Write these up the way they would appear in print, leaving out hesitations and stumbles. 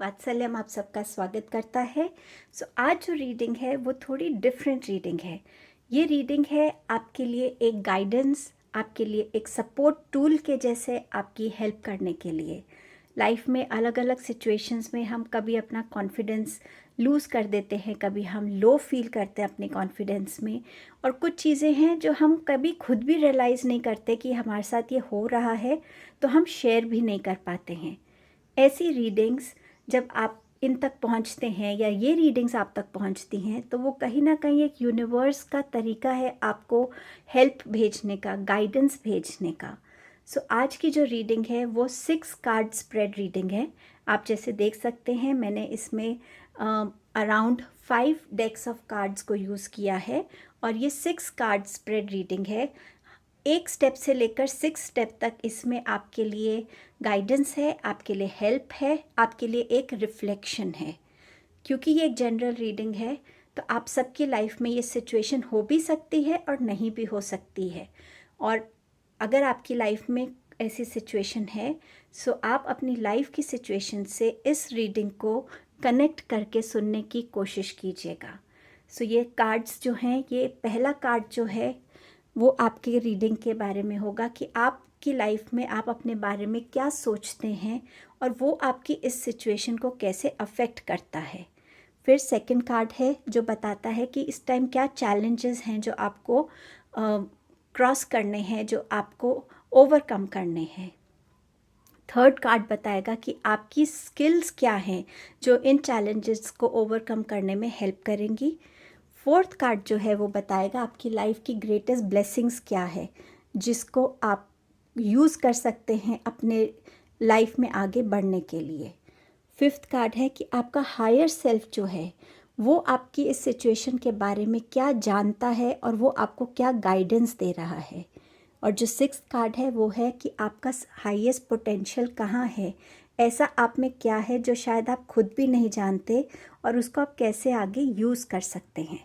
वात्सल्यम आप सबका स्वागत करता है। आज जो रीडिंग है वो थोड़ी डिफरेंट रीडिंग है। ये रीडिंग है आपके लिए एक गाइडेंस, आपके लिए एक सपोर्ट टूल के जैसे आपकी हेल्प करने के लिए। लाइफ में अलग अलग सिचुएशंस में हम कभी अपना कॉन्फिडेंस लूज़ कर देते हैं, कभी हम लो फील करते हैं अपने कॉन्फिडेंस में, और कुछ चीज़ें हैं जो हम कभी खुद भी रियलाइज़ नहीं करते कि हमारे साथ ये हो रहा है, तो हम शेयर भी नहीं कर पाते हैं। ऐसी रीडिंग्स जब आप इन तक पहुंचते हैं या ये रीडिंग्स आप तक पहुंचती हैं, तो वो कहीं ना कहीं एक यूनिवर्स का तरीका है आपको हेल्प भेजने का, गाइडेंस भेजने का। आज की जो रीडिंग है वो 6 कार्ड स्प्रेड रीडिंग है। आप जैसे देख सकते हैं मैंने इसमें अराउंड 5 डेक्स ऑफ कार्ड्स को यूज़ किया है, और ये 6 कार्ड स्प्रेड रीडिंग है। एक स्टेप से लेकर 6 स्टेप तक इसमें आपके लिए गाइडेंस है, आपके लिए हेल्प है, आपके लिए एक रिफ्लेक्शन है। क्योंकि ये एक जनरल रीडिंग है, तो आप सबकी लाइफ में ये सिचुएशन हो भी सकती है और नहीं भी हो सकती है। और अगर आपकी लाइफ में ऐसी सिचुएशन है, आप अपनी लाइफ की सिचुएशन से इस रीडिंग को कनेक्ट करके सुनने की कोशिश कीजिएगा। ये कार्ड्स जो हैं, ये पहला कार्ड जो है वो आपके रीडिंग के बारे में होगा कि आपकी लाइफ में आप अपने बारे में क्या सोचते हैं और वो आपकी इस सिचुएशन को कैसे अफेक्ट करता है। फिर सेकंड कार्ड है जो बताता है कि इस टाइम क्या चैलेंजेस हैं जो आपको क्रॉस करने हैं, जो आपको ओवरकम करने हैं। थर्ड कार्ड बताएगा कि आपकी स्किल्स क्या हैं जो इन चैलेंजेस को ओवरकम करने में हेल्प करेंगी। फोर्थ कार्ड जो है वो बताएगा आपकी लाइफ की ग्रेटेस्ट ब्लेसिंग्स क्या है, जिसको आप यूज़ कर सकते हैं अपने लाइफ में आगे बढ़ने के लिए। फिफ्थ कार्ड है कि आपका हायर सेल्फ जो है वो आपकी इस सिचुएशन के बारे में क्या जानता है और वो आपको क्या गाइडेंस दे रहा है। और जो सिक्स्थ कार्ड है वो है कि आपका हाईएस्ट पोटेंशियल कहाँ है, ऐसा आप में क्या है जो शायद आप खुद भी नहीं जानते, और उसको आप कैसे आगे यूज़ कर सकते हैं।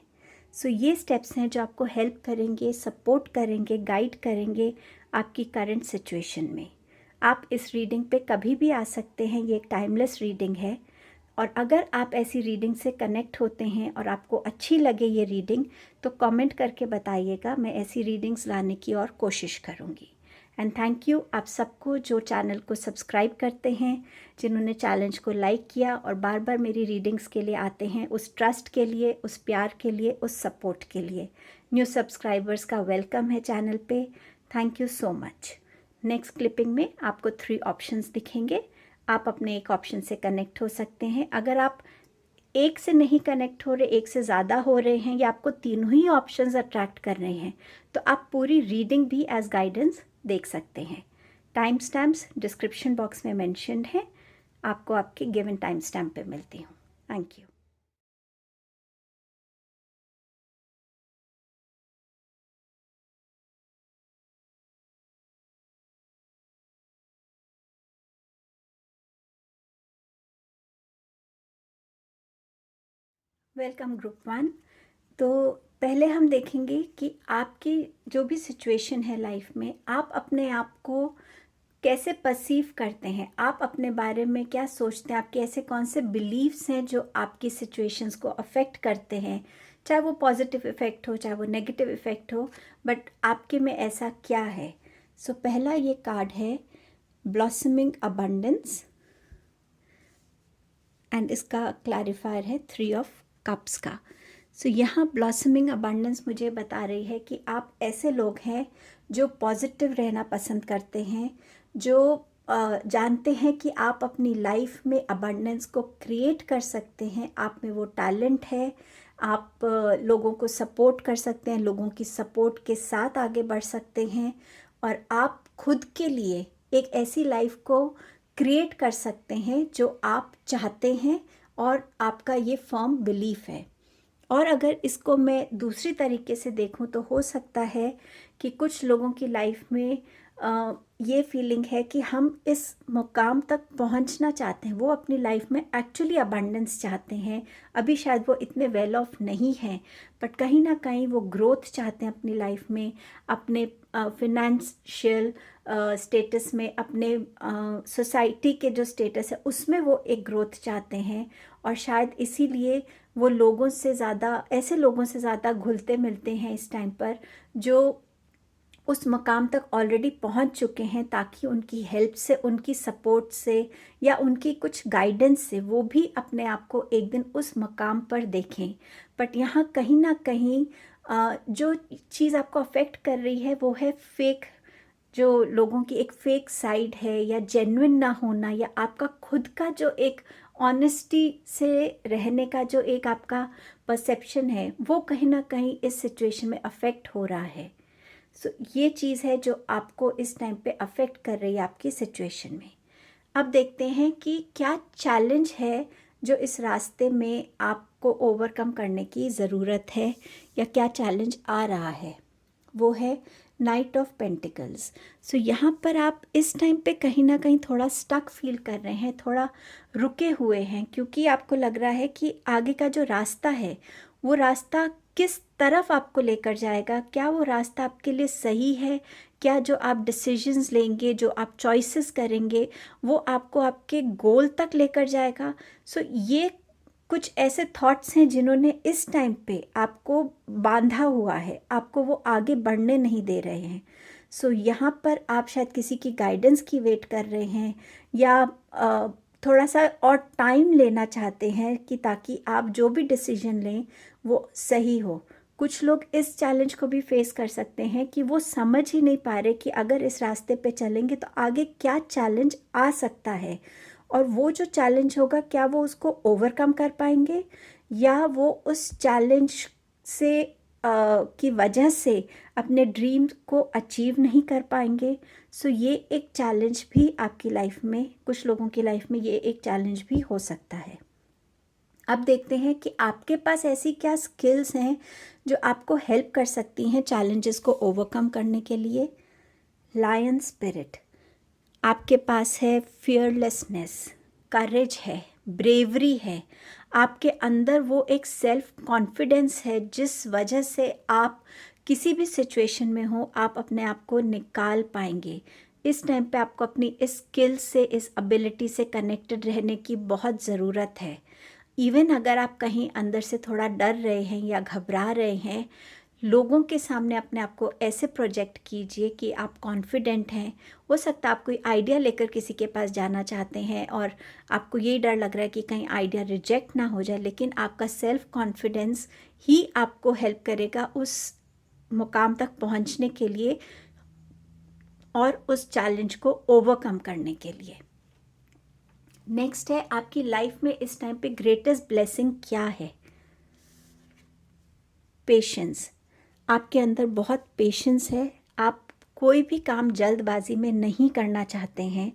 ये स्टेप्स हैं जो आपको हेल्प करेंगे, सपोर्ट करेंगे, गाइड करेंगे आपकी करंट सिचुएशन में। आप इस रीडिंग पे कभी भी आ सकते हैं, ये एक टाइमलेस रीडिंग है। और अगर आप ऐसी रीडिंग से कनेक्ट होते हैं और आपको अच्छी लगे ये रीडिंग, तो कमेंट करके बताइएगा, मैं ऐसी रीडिंग्स लाने की और कोशिश करूँगी। एंड थैंक यू आप सबको जो चैनल को सब्सक्राइब करते हैं, जिन्होंने चैलेंज को लाइक किया और बार बार मेरी रीडिंग्स के लिए आते हैं, उस ट्रस्ट के लिए, उस प्यार के लिए, उस सपोर्ट के लिए। न्यू सब्सक्राइबर्स का वेलकम है चैनल पे। Thank you so much. Next clipping में आपको 3 ऑप्शंस दिखेंगे। आप अपने एक ऑप्शन से कनेक्ट हो सकते हैं। अगर आप एक से नहीं कनेक्ट हो रहे, एक से ज़्यादा हो रहे हैं, या आपको तीनों ही ऑप्शंस अट्रैक्ट कर रहे हैं, तो आप पूरी रीडिंग भी एज गाइडेंस देख सकते हैं। टाइम स्टैम्प्स डिस्क्रिप्शन बॉक्स में मेंशन्ड है। आपको आपके गिवन टाइम स्टैम्प पे मिलती हूँ। Thank you. Welcome group 1। तो पहले हम देखेंगे कि आपकी जो भी सिचुएशन है लाइफ में, आप अपने आप को कैसे परसीव करते हैं, आप अपने बारे में क्या सोचते हैं, आपके ऐसे कौन से बिलीव्स हैं जो आपकी सिचुएशंस को अफेक्ट करते हैं, चाहे वो पॉजिटिव इफ़ेक्ट हो चाहे वो नेगेटिव इफ़ेक्ट हो, बट आपके में ऐसा क्या है। पहला ये कार्ड है ब्लॉसमिंग अबंडेंस, एंड इसका क्लैरिफायर है 3 ऑफ कप्स का। यहाँ ब्लॉसमिंग अबंडेंस मुझे बता रही है कि आप ऐसे लोग हैं जो पॉजिटिव रहना पसंद करते हैं, जो जानते हैं कि आप अपनी लाइफ में अबंडेंस को क्रिएट कर सकते हैं, आप में वो टैलेंट है, आप लोगों को सपोर्ट कर सकते हैं, लोगों की सपोर्ट के साथ आगे बढ़ सकते हैं, और आप खुद के लिए एक ऐसी लाइफ को क्रिएट कर सकते हैं जो आप चाहते हैं, और आपका ये फर्म बिलीफ है। और अगर इसको मैं दूसरी तरीके से देखूं तो हो सकता है कि कुछ लोगों की लाइफ में ये फीलिंग है कि हम इस मुकाम तक पहुंचना चाहते हैं, वो अपनी लाइफ में एक्चुअली अबंडेंस चाहते हैं। अभी शायद वो इतने वेल ऑफ नहीं हैं, बट कहीं ना कहीं वो ग्रोथ चाहते हैं अपनी लाइफ में, अपने फिनेंशियल स्टेटस में, अपने सोसाइटी के जो स्टेटस है उसमें वो एक ग्रोथ चाहते हैं। और शायद इसीलिए वो लोगों से ज़्यादा, ऐसे लोगों से ज़्यादा घुलते मिलते हैं इस टाइम पर जो उस मकाम तक ऑलरेडी पहुंच चुके हैं, ताकि उनकी हेल्प से, उनकी सपोर्ट से या उनकी कुछ गाइडेंस से वो भी अपने आप को एक दिन उस मकाम पर देखें। बट यहाँ कहीं ना कहीं जो चीज़ आपको अफेक्ट कर रही है वो है फेक, जो लोगों की एक फेक साइड है, या जेन्युइन ना होना, या आपका खुद का जो एक ऑनेस्टी से रहने का जो एक आपका परसेप्शन है, वो कहीं ना कहीं इस सिचुएशन में अफेक्ट हो रहा है। ये चीज़ है जो आपको इस टाइम पे अफेक्ट कर रही है आपकी सिचुएशन में। अब देखते हैं कि क्या चैलेंज है जो इस रास्ते में आपको ओवरकम करने की ज़रूरत है, या क्या चैलेंज आ रहा है। वो है नाइट ऑफ पेंटिकल्स। यहाँ पर आप इस टाइम पे कहीं ना कहीं थोड़ा स्टक फील कर रहे हैं, थोड़ा रुके हुए हैं, क्योंकि आपको लग रहा है कि आगे का जो रास्ता है वो रास्ता किस तरफ आपको लेकर जाएगा, क्या वो रास्ता आपके लिए सही है, क्या जो आप डिसीजंस लेंगे, जो आप चॉइसेस करेंगे, वो आपको आपके गोल तक लेकर जाएगा। ये कुछ ऐसे थॉट्स हैं जिन्होंने इस टाइम पे आपको बांधा हुआ है, आपको वो आगे बढ़ने नहीं दे रहे हैं। यहाँ पर आप शायद किसी की गाइडेंस की वेट कर रहे हैं, या थोड़ा सा और टाइम लेना चाहते हैं कि ताकि आप जो भी डिसीजन लें वो सही हो। कुछ लोग इस चैलेंज को भी फेस कर सकते हैं कि वो समझ ही नहीं पा रहे कि अगर इस रास्ते पे चलेंगे तो आगे क्या चैलेंज आ सकता है, और वो जो चैलेंज होगा क्या वो उसको ओवरकम कर पाएंगे, या वो उस चैलेंज से की वजह से अपने ड्रीम को अचीव नहीं कर पाएंगे। ये एक चैलेंज भी आपकी लाइफ में, कुछ लोगों की लाइफ में ये एक चैलेंज भी हो सकता है। अब देखते हैं कि आपके पास ऐसी क्या स्किल्स हैं जो आपको हेल्प कर सकती हैं चैलेंजेस को ओवरकम करने के लिए। लायन स्पिरिट, आपके पास है फियरलेसनेस, करेज है, ब्रेवरी है, आपके अंदर वो एक सेल्फ कॉन्फिडेंस है जिस वजह से आप किसी भी सिचुएशन में हो आप अपने आप को निकाल पाएंगे। इस टाइम पे आपको अपनी इस स्किल से, इस एबिलिटी से कनेक्टेड रहने की बहुत ज़रूरत है। इवन अगर आप कहीं अंदर से थोड़ा डर रहे हैं या घबरा रहे हैं, लोगों के सामने अपने आप को ऐसे प्रोजेक्ट कीजिए कि आप कॉन्फिडेंट हैं। हो सकता है आप कोई आइडिया लेकर किसी के पास जाना चाहते हैं और आपको यही डर लग रहा है कि कहीं आइडिया रिजेक्ट ना हो जाए, लेकिन आपका सेल्फ कॉन्फिडेंस ही आपको हेल्प करेगा उस मुकाम तक पहुंचने के लिए और उस चैलेंज को ओवरकम करने के लिए। नेक्स्ट है, आपकी लाइफ में इस टाइम पे ग्रेटेस्ट ब्लेसिंग क्या है। पेशेंस, आपके अंदर बहुत पेशेंस है। आप कोई भी काम जल्दबाजी में नहीं करना चाहते हैं।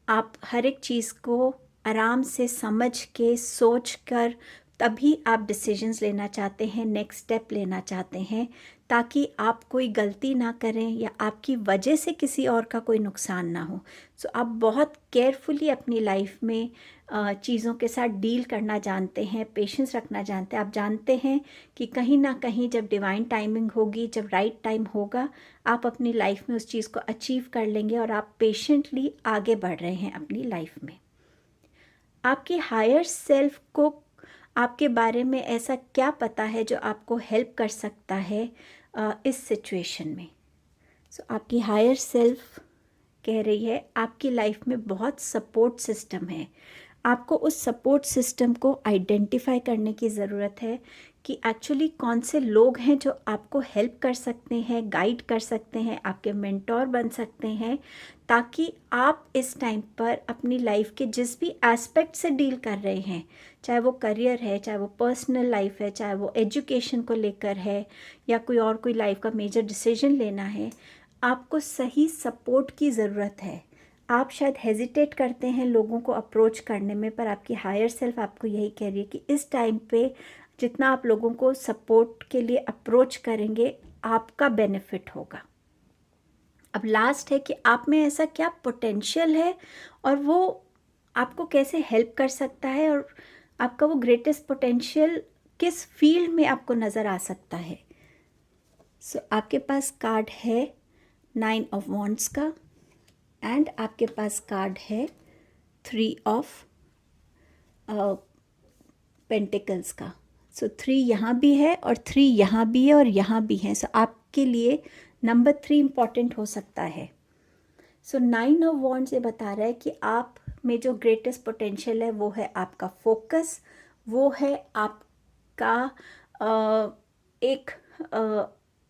आप हर एक चीज़ को आराम से समझ के, सोच कर तभी आप डिसीजंस लेना चाहते हैं, नेक्स्ट स्टेप लेना चाहते हैं, ताकि आप कोई गलती ना करें या आपकी वजह से किसी और का कोई नुकसान ना हो। आप बहुत केयरफुली अपनी लाइफ में चीज़ों के साथ डील करना जानते हैं, पेशेंस रखना जानते हैं। आप जानते हैं कि कहीं ना कहीं जब डिवाइन टाइमिंग होगी, जब राइट टाइम होगा, आप अपनी लाइफ में उस चीज़ को अचीव कर लेंगे, और आप पेशेंटली आगे बढ़ रहे हैं अपनी लाइफ में। आपकी हायर सेल्फ को आपके बारे में ऐसा क्या पता है जो आपको हेल्प कर सकता है इस सिचुएशन में। आपकी हायर सेल्फ कह रही है आपकी लाइफ में बहुत सपोर्ट सिस्टम है। आपको उस सपोर्ट सिस्टम को आइडेंटिफाई करने की ज़रूरत है कि एक्चुअली कौन से लोग हैं जो आपको हेल्प कर सकते हैं, गाइड कर सकते हैं, आपके मेंटोर बन सकते हैं, ताकि आप इस टाइम पर अपनी लाइफ के जिस भी एस्पेक्ट से डील कर रहे हैं, चाहे वो करियर है, चाहे वो पर्सनल लाइफ है, चाहे वो एजुकेशन को लेकर है, या कोई लाइफ का मेजर डिसीजन लेना है, आपको सही सपोर्ट की ज़रूरत है। आप शायद हेजिटेट करते हैं लोगों को अप्रोच करने में, पर आपकी हायर सेल्फ आपको यही कह रही है कि इस टाइम पे जितना आप लोगों को सपोर्ट के लिए अप्रोच करेंगे, आपका बेनिफिट होगा। अब लास्ट है कि आप में ऐसा क्या पोटेंशियल है और वो आपको कैसे हेल्प कर सकता है, और आपका वो ग्रेटेस्ट पोटेंशियल किस फील्ड में आपको नज़र आ सकता है। सो आपके पास कार्ड है 9 ऑफ वॉन्ड्स का, एंड आपके पास कार्ड है 3 ऑफ पेंटिकल्स का। सो 3 यहाँ भी है और 3 यहाँ भी है और यहाँ भी है। सो आपके लिए नंबर 3 इम्पॉर्टेंट हो सकता है। सो 9 ऑफ वॉन्ड्स ये बता रहा है कि आप में जो ग्रेटेस्ट पोटेंशियल है वो है आपका फोकस, वो है आपका एक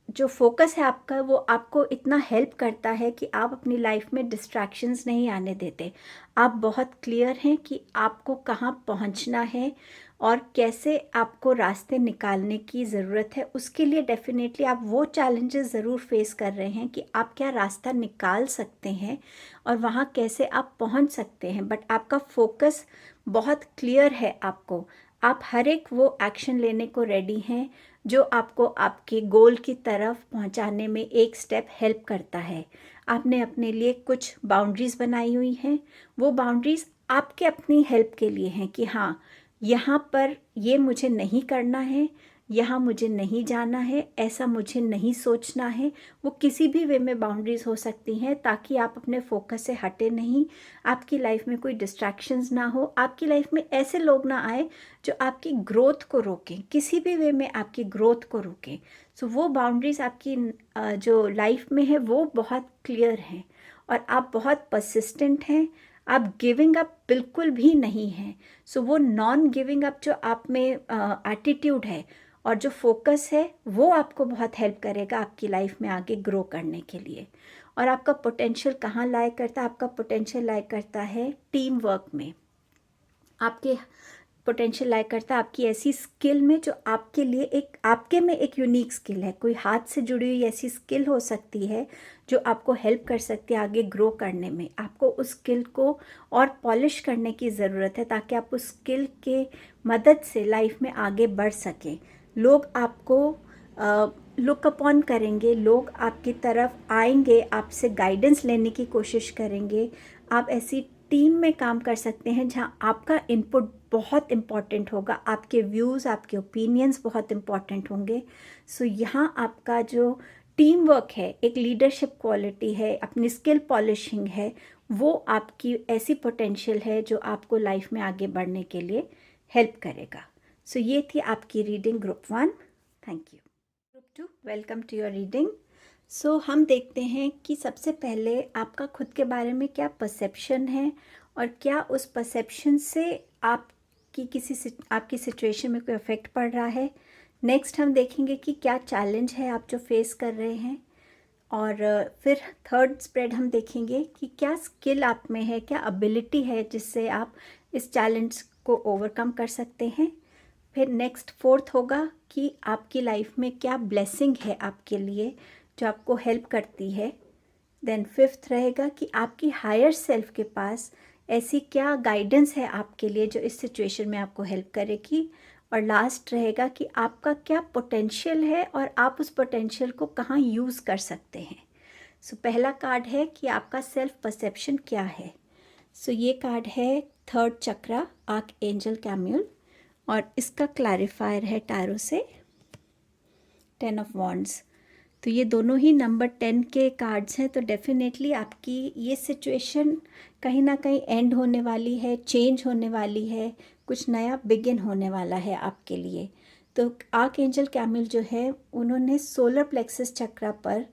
जो फोकस है आपका, वो आपको इतना हेल्प करता है कि आप अपनी लाइफ में डिस्ट्रैक्शंस नहीं आने देते। आप बहुत क्लियर हैं कि आपको कहाँ पहुँचना है और कैसे आपको रास्ते निकालने की ज़रूरत है। उसके लिए डेफिनेटली आप वो चैलेंजेस ज़रूर फेस कर रहे हैं कि आप क्या रास्ता निकाल सकते हैं और वहाँ कैसे आप पहुँच सकते हैं, बट आपका फोकस बहुत क्लियर है आपको। आप हर एक वो एक्शन लेने को रेडी हैं जो आपको आपके गोल की तरफ पहुंचाने में एक स्टेप हेल्प करता है। आपने अपने लिए कुछ बाउंड्रीज़ बनाई हुई हैं, वो बाउंड्रीज़ आपके अपनी हेल्प के लिए हैं कि हाँ, यहाँ पर ये मुझे नहीं करना है, यहाँ मुझे नहीं जाना है, ऐसा मुझे नहीं सोचना है। वो किसी भी वे में बाउंड्रीज़ हो सकती हैं ताकि आप अपने फोकस से हटे नहीं, आपकी लाइफ में कोई डिस्ट्रैक्शंस ना हो, आपकी लाइफ में ऐसे लोग ना आए जो आपकी ग्रोथ को रोकें, किसी भी वे में आपकी ग्रोथ को रोकें। सो वो बाउंड्रीज़ आपकी जो लाइफ में है वो बहुत क्लियर हैं और आप बहुत परसिस्टेंट हैं। आप गिविंग अप बिल्कुल भी नहीं हैं। सो वो नॉन गिविंग अप जो आप में एटीट्यूड है और जो फोकस है वो आपको बहुत हेल्प करेगा आपकी लाइफ में आगे ग्रो करने के लिए। और आपका पोटेंशियल कहाँ लाया करता है? आपका पोटेंशियल लाया करता है टीम वर्क में। आपके पोटेंशियल लाया करता है आपकी ऐसी स्किल में जो आपके लिए आपके में एक यूनिक स्किल है। कोई हाथ से जुड़ी हुई ऐसी स्किल हो सकती है जो आपको हेल्प कर सकती है आगे ग्रो करने में। आपको उस स्किल को और पॉलिश करने की ज़रूरत है ताकि आप उस स्किल के मदद से लाइफ में आगे बढ़ सकें। लोग आपको लुक अपॉन करेंगे, लोग आपकी तरफ आएंगे, आपसे गाइडेंस लेने की कोशिश करेंगे। आप ऐसी टीम में काम कर सकते हैं जहां आपका इनपुट बहुत इम्पॉर्टेंट होगा, आपके व्यूज़, आपके ओपिनियंस बहुत इम्पॉर्टेंट होंगे। सो यहाँ आपका जो टीम वर्क है, एक लीडरशिप क्वालिटी है, अपनी स्किल पॉलिशिंग है, वो आपकी ऐसी पोटेंशियल है जो आपको लाइफ में आगे बढ़ने के लिए हेल्प करेगा। सो ये थी आपकी reading group 1। Thank you. Group 2, welcome to your reading. So हम देखते हैं कि सबसे पहले आपका खुद के बारे में क्या परसेप्शन है और क्या उस परसेप्शन से आपकी सिचुएशन में कोई इफ़ेक्ट पड़ रहा है। नेक्स्ट हम देखेंगे कि क्या चैलेंज है आप जो फेस कर रहे हैं, और फिर थर्ड स्प्रेड हम देखेंगे कि क्या स्किल आप में है, क्या एबिलिटी है जिससे आप इस चैलेंज को ओवरकम कर सकते हैं। फिर नेक्स्ट फोर्थ होगा कि आपकी लाइफ में क्या ब्लेसिंग है आपके लिए जो आपको हेल्प करती है। देन फिफ्थ रहेगा कि आपकी हायर सेल्फ के पास ऐसी क्या गाइडेंस है आपके लिए जो इस सिचुएशन में आपको हेल्प करेगी। और लास्ट रहेगा कि आपका क्या पोटेंशियल है और आप उस पोटेंशियल को कहाँ यूज़ कर सकते हैं। सो पहला कार्ड है कि आपका सेल्फ परसेप्शन क्या है। सो ये कार्ड है थर्ड चक्रा, आर्क एंजल कैम्यूल, और इसका क्लैरिफायर है टैरो से 10 ऑफ वॉन्ड्स। तो ये दोनों ही नंबर 10 के कार्ड्स हैं। तो डेफिनेटली आपकी ये सिचुएशन कहीं ना कहीं एंड होने वाली है, चेंज होने वाली है, कुछ नया बिगिन होने वाला है आपके लिए। तो आर्क एंजल कैमिल जो है उन्होंने सोलर प्लेक्सस चक्रा पर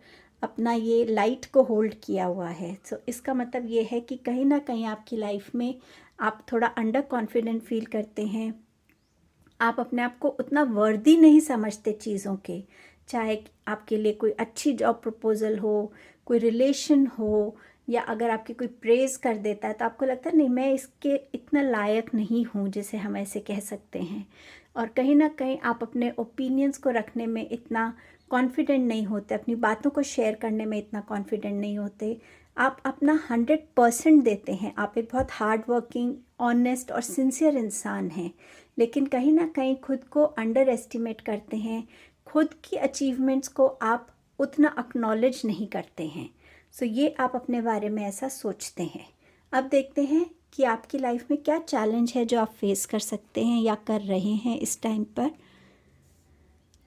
अपना ये लाइट को होल्ड किया हुआ है। तो इसका मतलब ये है कि कहीं ना कहीं आपकी लाइफ में आप थोड़ा अंडर कॉन्फिडेंट फील करते हैं, आप अपने आप को उतना वर्दी नहीं समझते चीज़ों के, चाहे आपके लिए कोई अच्छी जॉब प्रपोजल हो, कोई रिलेशन हो, या अगर आपकी कोई प्रेज़ कर देता है तो आपको लगता है नहीं, मैं इसके इतना लायक नहीं हूँ, जिसे हम ऐसे कह सकते हैं। और कहीं ना कहीं आप अपने ओपिनियंस को रखने में इतना कॉन्फिडेंट नहीं होते, अपनी बातों को शेयर करने में इतना कॉन्फिडेंट नहीं होते। आप अपना 100% देते हैं, आप एक बहुत हार्ड वर्किंग, ऑनेस्ट और सिंसियर इंसान हैं, लेकिन कहीं ना कहीं खुद को अंडर एस्टिमेट करते हैं, खुद की अचीवमेंट्स को आप उतना एक्नॉलेज नहीं करते हैं। सो ये आप अपने बारे में ऐसा सोचते हैं। अब देखते हैं कि आपकी लाइफ में क्या चैलेंज है जो आप फेस कर सकते हैं या कर रहे हैं इस टाइम पर।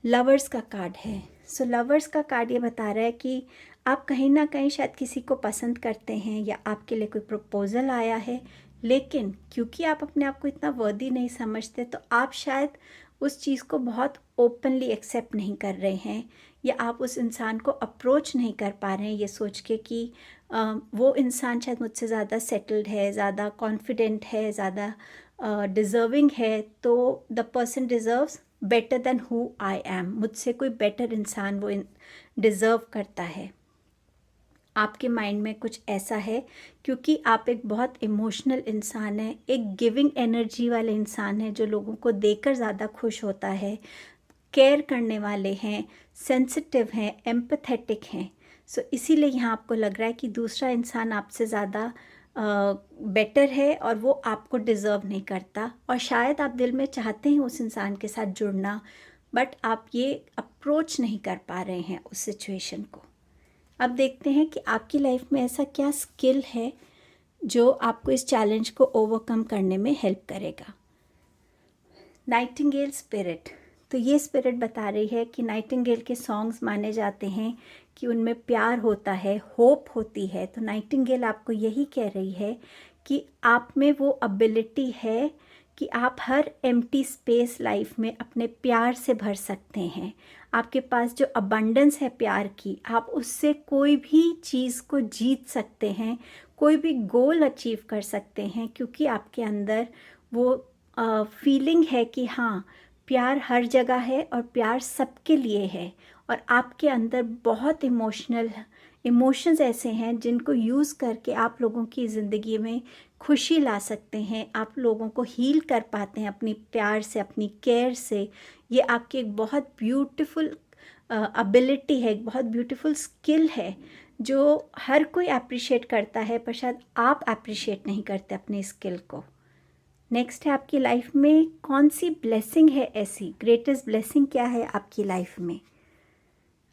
लवर्स का कार्ड है। सो लवर्स का कार्ड ये बता रहा है कि आप कहीं ना कहीं शायद किसी को पसंद करते हैं या आपके लिए कोई प्रपोज़ल आया है, लेकिन क्योंकि आप अपने आप को इतना वर्दी नहीं समझते तो आप शायद उस चीज़ को बहुत ओपनली एक्सेप्ट नहीं कर रहे हैं, या आप उस इंसान को अप्रोच नहीं कर पा रहे हैं ये सोच के कि वो इंसान शायद मुझसे ज़्यादा सेटल्ड है, ज़्यादा कॉन्फिडेंट है, ज़्यादा डिज़र्विंग है, तो the person deserves better than who I am. मुझसे कोई बेटर इंसान वो डिज़र्व करता है। आपके माइंड में कुछ ऐसा है क्योंकि आप एक बहुत इमोशनल इंसान हैं, एक गिविंग एनर्जी वाले इंसान हैं जो लोगों को देकर ज़्यादा खुश होता है, केयर करने वाले हैं, सेंसिटिव हैं, एम्पैथेटिक हैं। सो इसीलिए यहाँ आपको लग रहा है कि दूसरा इंसान आपसे ज़्यादा बेटर है और वो आपको डिज़र्व नहीं करता, और शायद आप दिल में चाहते हैं उस इंसान के साथ जुड़ना, बट आप ये अप्रोच नहीं कर पा रहे हैं उस सिचुएशन को। अब देखते हैं कि आपकी लाइफ में ऐसा क्या स्किल है जो आपको इस चैलेंज को ओवरकम करने में हेल्प करेगा। Nightingale spirit. तो ये स्पिरिट बता रही है कि नाइटिंगेल के सॉन्ग्स माने जाते हैं कि उनमें प्यार होता है, होप होती है। तो नाइटिंगेल आपको यही कह रही है कि आप में वो एबिलिटी है कि आप हर एम्प्टी स्पेस लाइफ में अपने प्यार से भर सकते हैं। आपके पास जो अबंडेंस है प्यार की, आप उससे कोई भी चीज़ को जीत सकते हैं, कोई भी गोल अचीव कर सकते हैं, क्योंकि आपके अंदर वो फीलिंग है कि हाँ, प्यार हर जगह है और प्यार सबके लिए है। और आपके अंदर बहुत इमोशंस ऐसे हैं जिनको यूज़ करके आप लोगों की ज़िंदगी में खुशी ला सकते हैं, आप लोगों को हील कर पाते हैं अपनी प्यार से, अपनी केयर से। ये आपकी एक बहुत ब्यूटीफुल एबिलिटी है, एक बहुत ब्यूटीफुल स्किल है जो हर कोई अप्रिशिएट करता है, पर शायद आप अप्रिशिएट नहीं करते अपने स्किल को। नेक्स्ट है आपकी लाइफ में कौन सी ब्लेसिंग है ऐसी, ग्रेटेस्ट ब्लेसिंग क्या है आपकी लाइफ में।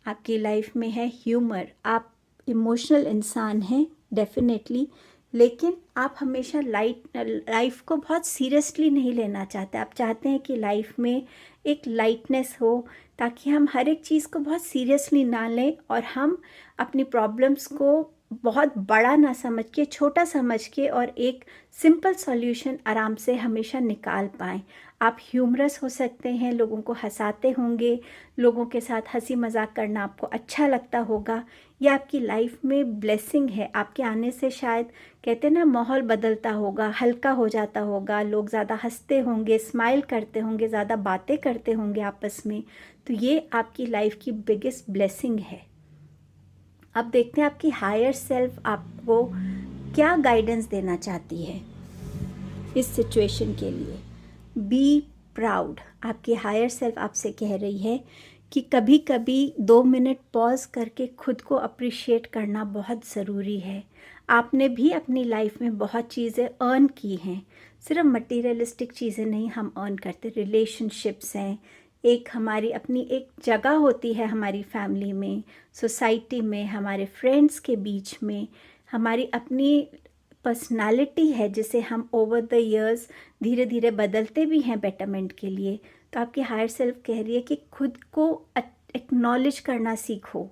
आपकी लाइफ में है ह्यूमर। आप इमोशनल इंसान हैं डेफिनेटली, लेकिन आप हमेशा लाइफ को बहुत सीरियसली नहीं लेना चाहते। आप चाहते हैं कि लाइफ में एक लाइटनेस हो, ताकि हम हर एक चीज़ को बहुत सीरियसली ना लें और हम अपनी प्रॉब्लम्स को बहुत बड़ा ना समझ के, छोटा समझ के और एक सिंपल सॉल्यूशन आराम से हमेशा निकाल पाएँ। आप ह्यूमरस हो सकते हैं, लोगों को हंसाते होंगे, लोगों के साथ हंसी मजाक करना आपको अच्छा लगता होगा। ये आपकी लाइफ में ब्लेसिंग है। आपके आने से शायद कहते हैं ना, माहौल बदलता होगा, हल्का हो जाता होगा, लोग ज़्यादा हंसते होंगे, स्माइल करते होंगे, ज़्यादा बातें करते होंगे आपस में। तो ये आपकी लाइफ की बिगेस्ट ब्लेसिंग है। अब देखते हैं आपकी हायर सेल्फ आपको क्या गाइडेंस देना चाहती है इस सिचुएशन के लिए। Be proud. आपकी हायर सेल्फ आपसे कह रही है कि कभी कभी 2 मिनट पॉज करके खुद को अप्रिशिएट करना बहुत ज़रूरी है। आपने भी अपनी लाइफ में बहुत चीज़ें अर्न की हैं, सिर्फ मटीरियलिस्टिक चीज़ें नहीं हम अर्न करते। रिलेशनशिप्स हैं, एक हमारी अपनी एक जगह होती है हमारी फैमिली में, सोसाइटी में, हमारे फ्रेंड्स के बीच में, हमारी अपनी पर्सनालिटी है जिसे हम ओवर द इयर्स धीरे धीरे बदलते भी हैं बेटरमेंट के लिए। तो आपकी हायर सेल्फ कह रही है कि खुद को एक्नॉलेज करना सीखो,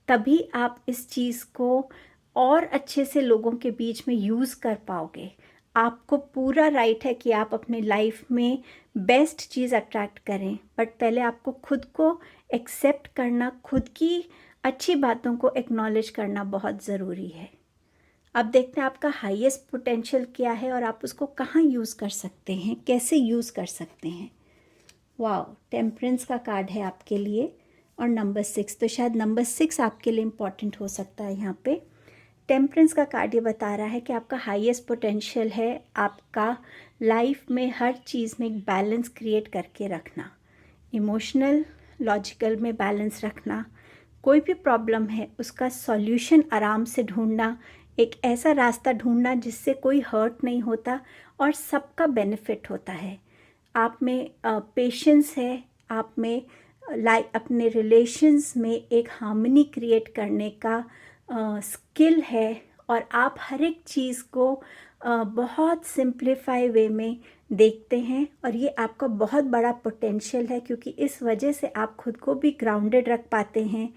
तभी आप इस चीज़ को और अच्छे से लोगों के बीच में यूज़ कर पाओगे। आपको पूरा राइट है कि आप अपने लाइफ में बेस्ट चीज़ अट्रैक्ट करें, बट पहले आपको खुद को एक्सेप्ट करना, खुद की अच्छी बातों को एक्नॉलेज करना बहुत ज़रूरी है। अब देखते हैं आपका हाईएस्ट पोटेंशियल क्या है और आप उसको कहाँ यूज़ कर सकते हैं, कैसे यूज़ कर सकते हैं। वाओ, टेम्परेंस का कार्ड है आपके लिए और नंबर 6, तो शायद नंबर 6 आपके लिए इम्पॉर्टेंट हो सकता है यहाँ पे। टेम्परेंस का कार्ड ये बता रहा है कि आपका हाईएस्ट पोटेंशियल है आपका लाइफ में हर चीज़ में एक बैलेंस क्रिएट करके रखना, इमोशनल लॉजिकल में बैलेंस रखना, कोई भी प्रॉब्लम है उसका सॉल्यूशन आराम से ढूंढना, एक ऐसा रास्ता ढूंढना जिससे कोई हर्ट नहीं होता और सबका बेनिफिट होता है। आप में पेशेंस है, आप में अपने रिलेशंस में एक हार्मनी क्रिएट करने का स्किल है और आप हर एक चीज़ को बहुत सिंप्लीफाई वे में देखते हैं, और ये आपका बहुत बड़ा पोटेंशियल है, क्योंकि इस वजह से आप खुद को भी ग्राउंडेड रख पाते हैं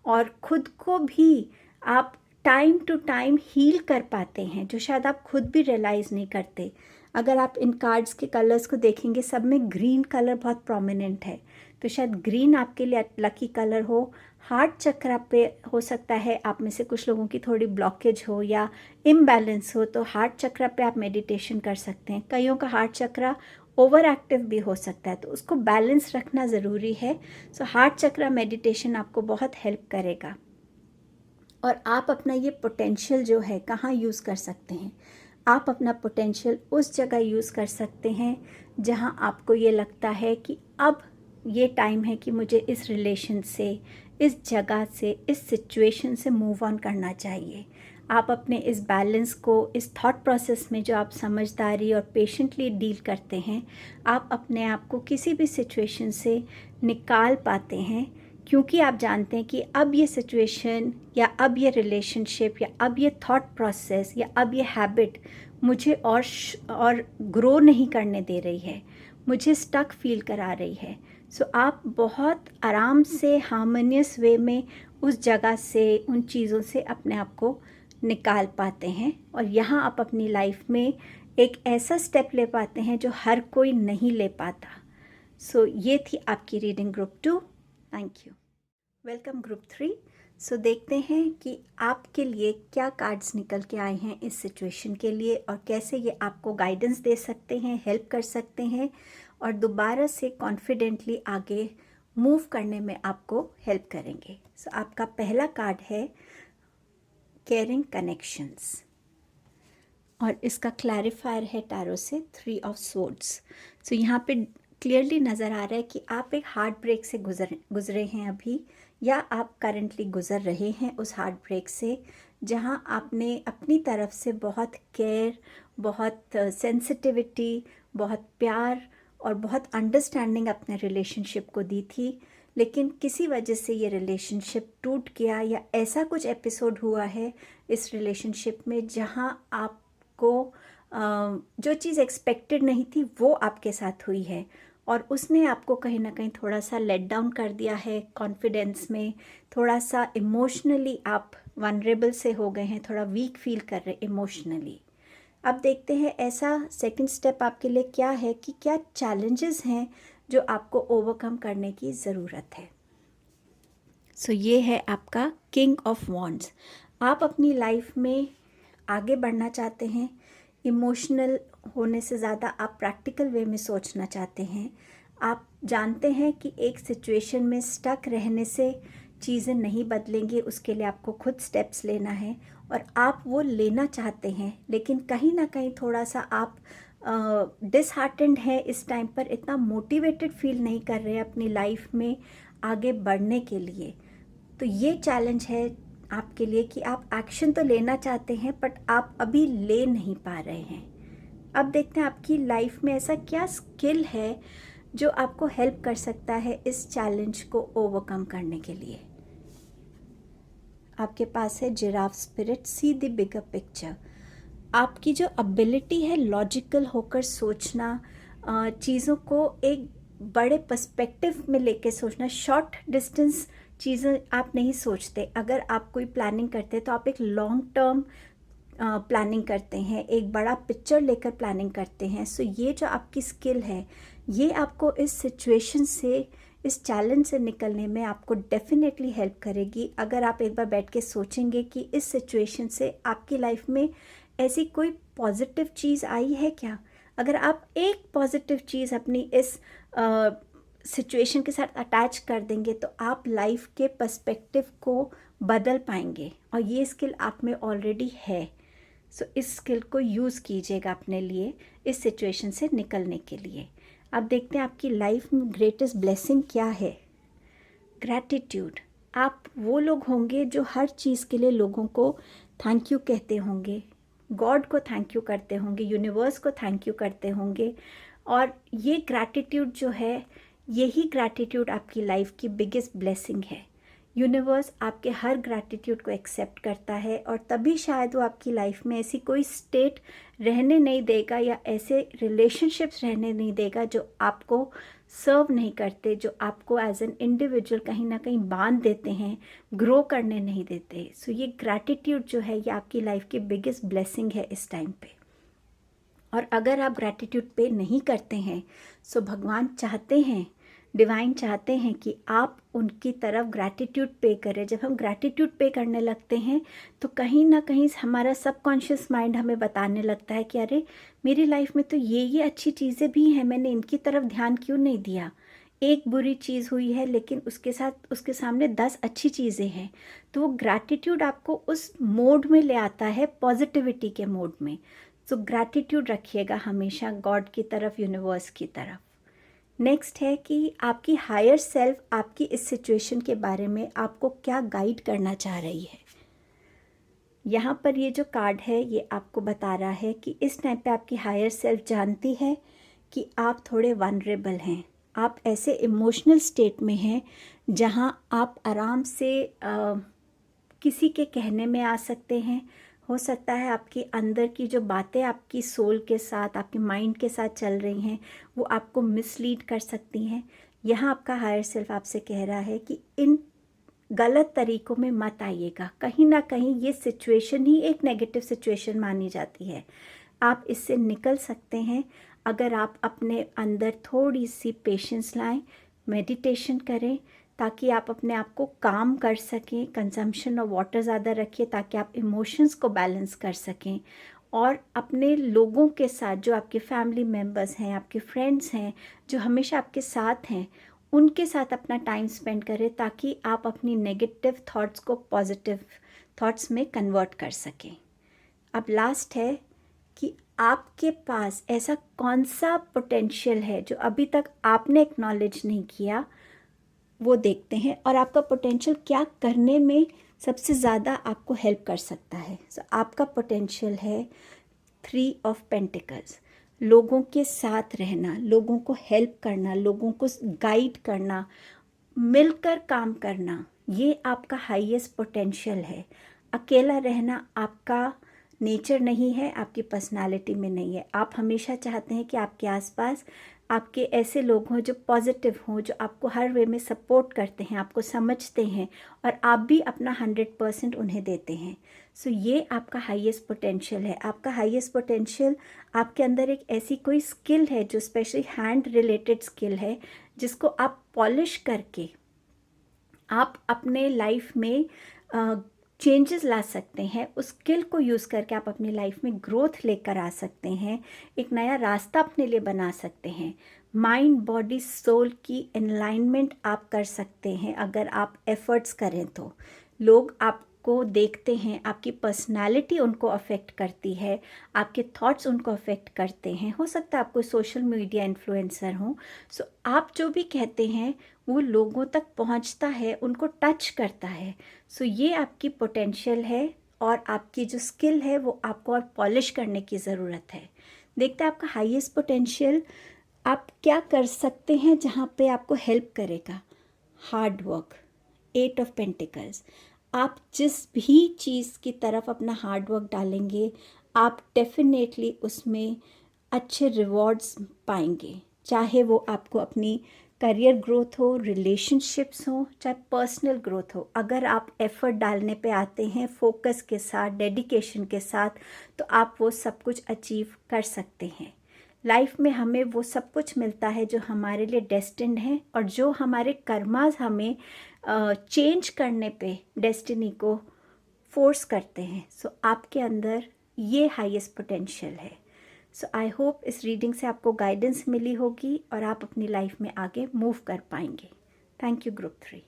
और खुद को भी आप टाइम टू टाइम हील कर पाते हैं, जो शायद आप खुद भी रियलाइज़ नहीं करते। अगर आप इन कार्ड्स के कलर्स को देखेंगे, सब में ग्रीन कलर बहुत प्रोमिनेंट है, तो शायद ग्रीन आपके लिए लकी कलर हो। हार्ट चक्र पे हो सकता है आप में से कुछ लोगों की थोड़ी ब्लॉकेज हो या इम्बैलेंस हो, तो हार्ट चक्र पे आप मेडिटेशन कर सकते हैं। कईयों का हार्ट चक्र ओवर एक्टिव भी हो सकता है, तो उसको बैलेंस रखना ज़रूरी है। सो हार्ट चक्र मेडिटेशन आपको बहुत हेल्प करेगा। और आप अपना ये पोटेंशियल जो है कहाँ यूज़ कर सकते हैं? आप अपना पोटेंशियल उस जगह यूज़ कर सकते हैं जहाँ आपको ये लगता है कि अब ये टाइम है कि मुझे इस रिलेशन से, इस जगह से, इस सिचुएशन से मूव ऑन करना चाहिए। आप अपने इस बैलेंस को, इस थॉट प्रोसेस में जो आप समझदारी और पेशेंटली डील करते हैं, आप अपने आप को किसी भी सिचुएशन से निकाल पाते हैं, क्योंकि आप जानते हैं कि अब ये सिचुएशन या अब ये रिलेशनशिप या अब ये थॉट प्रोसेस या अब ये हैबिट मुझे और ग्रो नहीं करने दे रही है, मुझे स्टक फील करा रही है। सो आप बहुत आराम से हार्मोनियस वे में उस जगह से, उन चीज़ों से अपने आप को निकाल पाते हैं, और यहाँ आप अपनी लाइफ में एक ऐसा स्टेप ले पाते हैं जो हर कोई नहीं ले पाता। सो ये थी आपकी reading group 2। Thank you. Welcome group 3। सो देखते हैं कि आपके लिए क्या कार्ड्स निकल के आए हैं इस सिचुएशन के लिए, और कैसे ये आपको गाइडेंस दे सकते हैं, हेल्प कर सकते हैं, और दोबारा से कॉन्फिडेंटली आगे मूव करने में आपको हेल्प करेंगे। सो आपका पहला कार्ड है केयरिंग कनेक्शंस, और इसका क्लैरिफायर है टैरो से 3 ऑफ सोर्ड्स। सो यहाँ पे क्लियरली नज़र आ रहा है कि आप एक हार्ट ब्रेक से गुजरे हैं अभी, या आप करंटली गुज़र रहे हैं उस हार्ट ब्रेक से, जहाँ आपने अपनी तरफ से बहुत केयर, बहुत सेंसिटिविटी, बहुत प्यार और बहुत अंडरस्टैंडिंग अपने रिलेशनशिप को दी थी, लेकिन किसी वजह से ये रिलेशनशिप टूट गया, या ऐसा कुछ एपिसोड हुआ है इस रिलेशनशिप में जहाँ आपको जो चीज़ एक्सपेक्टेड नहीं थी वो आपके साथ हुई है, और उसने आपको कहीं ना कहीं थोड़ा सा लेट डाउन कर दिया है कॉन्फिडेंस में, थोड़ा सा इमोशनली आप वनरेबल से हो गए हैं, थोड़ा वीक फील कर रहे इमोशनली। अब देखते हैं ऐसा सेकंड स्टेप आपके लिए क्या है, कि क्या चैलेंजेस हैं जो आपको ओवरकम करने की ज़रूरत है। सो ये है आपका किंग ऑफ वॉन्ड्स। आप अपनी लाइफ में आगे बढ़ना चाहते हैं, इमोशनल होने से ज़्यादा आप प्रैक्टिकल वे में सोचना चाहते हैं। आप जानते हैं कि एक सिचुएशन में स्टक रहने से चीज़ें नहीं बदलेंगी, उसके लिए आपको खुद स्टेप्स लेना है, और आप वो लेना चाहते हैं, लेकिन कहीं ना कहीं थोड़ा सा आप डिसहार्टेंड है इस टाइम पर, इतना मोटिवेटेड फील नहीं कर रहे अपनी लाइफ में आगे बढ़ने के लिए। तो ये चैलेंज है आपके लिए कि आप एक्शन तो लेना चाहते हैं, बट आप अभी ले नहीं पा रहे हैं। अब देखते हैं आपकी लाइफ में ऐसा क्या स्किल है जो आपको हेल्प कर सकता है इस चैलेंज को ओवरकम करने के लिए। आपके पास है giraffe spirit, see the bigger picture. आपकी जो एबिलिटी है लॉजिकल होकर सोचना, चीज़ों को एक बड़े पर्सपेक्टिव में लेके सोचना, शॉर्ट डिस्टेंस चीज़ें आप नहीं सोचते। अगर आप कोई प्लानिंग करते हैं तो आप एक लॉन्ग टर्म प्लानिंग करते हैं, एक बड़ा पिक्चर लेकर प्लानिंग करते हैं। सो ये जो आपकी स्किल है, ये आपको इस सिचुएशन से, इस चैलेंज से निकलने में आपको डेफिनेटली हेल्प करेगी। अगर आप एक बार बैठ के सोचेंगे कि इस सिचुएशन से आपकी लाइफ में ऐसी कोई पॉजिटिव चीज़ आई है क्या, अगर आप एक पॉजिटिव चीज़ अपनी इस सिचुएशन के साथ अटैच कर देंगे तो आप लाइफ के पर्सपेक्टिव को बदल पाएंगे, और ये स्किल आप में ऑलरेडी है। सो इस स्किल को यूज़ कीजिएगा अपने लिए इस सिचुएशन से निकलने के लिए। अब देखते हैं आपकी लाइफ में ग्रेटेस्ट ब्लेसिंग क्या है। ग्रैटिट्यूड। आप वो लोग होंगे जो हर चीज़ के लिए लोगों को थैंक यू कहते होंगे, गॉड को थैंक यू करते होंगे, यूनिवर्स को थैंक यू करते होंगे, और ये ग्रैटिट्यूड जो है, यही ग्रैटिट्यूड आपकी लाइफ की बिगेस्ट ब्लेसिंग है। यूनिवर्स आपके हर ग्रैटिट्यूड को एक्सेप्ट करता है, और तभी शायद वो आपकी लाइफ में ऐसी कोई स्टेट रहने नहीं देगा या ऐसे रिलेशनशिप्स रहने नहीं देगा जो आपको सर्व नहीं करते, जो आपको एज एन इंडिविजुअल कहीं ना कहीं बांध देते हैं, ग्रो करने नहीं देते। सो ये ग्रैटिट्यूड जो है ये आपकी लाइफ की बिगेस्ट ब्लेसिंग है इस टाइम पे। और अगर आप ग्रैटिट्यूड पे नहीं करते हैं, सो भगवान चाहते हैं, डिवाइन चाहते हैं कि आप उनकी तरफ ग्रैटिट्यूड पे करें। जब हम ग्रैटिट्यूड पे करने लगते हैं तो कहीं ना कहीं हमारा सबकॉन्शियस माइंड हमें बताने लगता है कि अरे मेरी लाइफ में तो ये अच्छी चीज़ें भी हैं, मैंने इनकी तरफ ध्यान क्यों नहीं दिया। एक बुरी चीज़ हुई है लेकिन उसके सामने 10 अच्छी चीज़ें हैं। तो वो ग्रैटिट्यूड आपको उस मोड में ले आता है, पॉजिटिविटी के मोड में। तो ग्रैटिट्यूड रखिएगा हमेशा गॉड की तरफ, यूनिवर्स की तरफ। नेक्स्ट है कि आपकी हायर सेल्फ आपकी इस सिचुएशन के बारे में आपको क्या गाइड करना चाह रही है। यहाँ पर ये जो कार्ड है ये आपको बता रहा है कि इस टाइम पे आपकी हायर सेल्फ जानती है कि आप थोड़े वनरेबल हैं, आप ऐसे इमोशनल स्टेट में हैं जहाँ आप आराम से किसी के कहने में आ सकते हैं। हो सकता है आपके अंदर की जो बातें आपकी सोल के साथ, आपके माइंड के साथ चल रही हैं, वो आपको मिसलीड कर सकती हैं। यहाँ आपका हायर सेल्फ आपसे कह रहा है कि इन गलत तरीक़ों में मत आइएगा। कहीं ना कहीं ये सिचुएशन ही एक नेगेटिव सिचुएशन मानी जाती है। आप इससे निकल सकते हैं अगर आप अपने अंदर थोड़ी सी पेशेंस लाएं, मेडिटेशन करें, ताकि आप अपने आप को काम कर सकें। कंजम्पशन ऑफ वाटर ज़्यादा रखिए ताकि आप इमोशंस को बैलेंस कर सकें, और अपने लोगों के साथ, जो आपके फैमिली मेम्बर्स हैं, आपके फ्रेंड्स हैं, जो हमेशा आपके साथ हैं, उनके साथ अपना टाइम स्पेंड करें ताकि आप अपनी नेगेटिव थॉट्स को पॉजिटिव थॉट्स में कन्वर्ट कर सकें। अब लास्ट है कि आपके पास ऐसा कौन सा पोटेंशियल है जो अभी तक आपने एक्नॉलेज नहीं किया, वो देखते हैं, और आपका पोटेंशियल क्या करने में सबसे ज़्यादा आपको हेल्प कर सकता है। सो आपका पोटेंशियल है 3 ऑफ पेंटिकल्स। लोगों के साथ रहना, लोगों को हेल्प करना, लोगों को गाइड करना, मिलकर काम करना, ये आपका हाईएस्ट पोटेंशियल है। अकेला रहना आपका नेचर नहीं है, आपकी पर्सनालिटी में नहीं है। आप हमेशा चाहते हैं कि आपके आसपास आपके ऐसे लोग हों जो पॉजिटिव हों, जो आपको हर वे में सपोर्ट करते हैं, आपको समझते हैं, और आप भी अपना 100% उन्हें देते हैं। सो ये आपका हाईएस्ट पोटेंशियल है। आपका हाईएस्ट पोटेंशियल, आपके अंदर एक ऐसी कोई स्किल है जो स्पेशली हैंड रिलेटेड स्किल है, जिसको आप पॉलिश करके आप अपने लाइफ में चेंजेस ला सकते हैं। उस स्किल को यूज़ करके आप अपनी लाइफ में ग्रोथ लेकर आ सकते हैं, एक नया रास्ता अपने लिए बना सकते हैं। माइंड, बॉडी, सोल की अलाइनमेंट आप कर सकते हैं अगर आप एफर्ट्स करें तो। लोग आपको देखते हैं, आपकी पर्सनालिटी उनको अफेक्ट करती है, आपके थॉट्स उनको अफेक्ट करते हैं। हो सकता है आप कोई सोशल मीडिया इन्फ्लुएंसर हों, सो आप जो भी कहते हैं वो लोगों तक पहुंचता है, उनको टच करता है। सो ये आपकी पोटेंशियल है, और आपकी जो स्किल है वो आपको और पॉलिश करने की ज़रूरत है। देखते हैं आपका हाईएस्ट पोटेंशियल आप क्या कर सकते हैं जहाँ पे आपको हेल्प करेगा। Hard work, 8 of pentacles. आप जिस भी चीज़ की तरफ अपना हार्ड वर्क डालेंगे, आप डेफिनेटली उसमें अच्छे रिवॉर्ड्स पाएंगे, चाहे वो आपको अपनी करियर ग्रोथ हो, रिलेशनशिप्स हो, चाहे पर्सनल ग्रोथ हो। अगर आप एफर्ट डालने पे आते हैं फोकस के साथ, डेडिकेशन के साथ, तो आप वो सब कुछ अचीव कर सकते हैं। लाइफ में हमें वो सब कुछ मिलता है जो हमारे लिए डेस्टिन्ड है, और जो हमारे कर्मास हमें चेंज करने पे डेस्टिनी को फोर्स करते हैं। सो आपके अंदर ये हाईएस्ट पोटेंशियल है। सो आई होप इस रीडिंग से आपको गाइडेंस मिली होगी और आप अपनी लाइफ में आगे मूव कर पाएंगे। Thank you group 3।